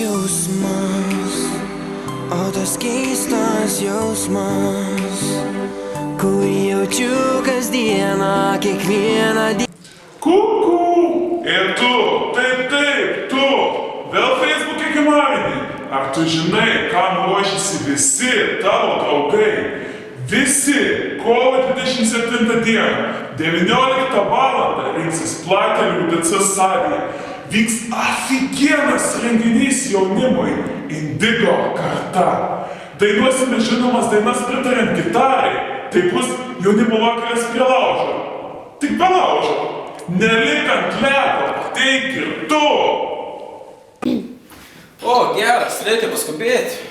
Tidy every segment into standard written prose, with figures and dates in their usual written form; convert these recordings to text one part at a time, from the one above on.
jausmas, o tas keistas jausmas, kurį jaučiu kasdieną, kiekvieną dieną. Kuku! Ir tu, taip, tu, vėl Facebook'e kimarini. Ar tu žinai, kam ruošiasi visi tavo draugai? Visi kovo 27 dieną, 19 valandą rinksis Platelių DC salėje. Vyks aфиgenas renginys jaunimui Indigo karta. Dainuosime žinomas dainas pritariant gitarai. Tai bus jaunimo vakaras prie laužo. Tik be laužo. Nelik ant ledo, teik ir tu. O, geras, reikia paskubėti.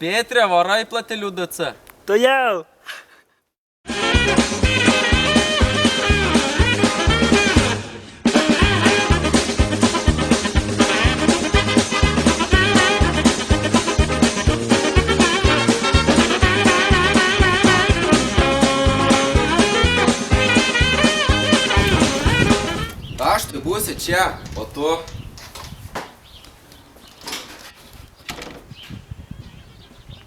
Pėtrė, varai Platelių DC. Tuojau. Aš tai būsiu čia, o tu?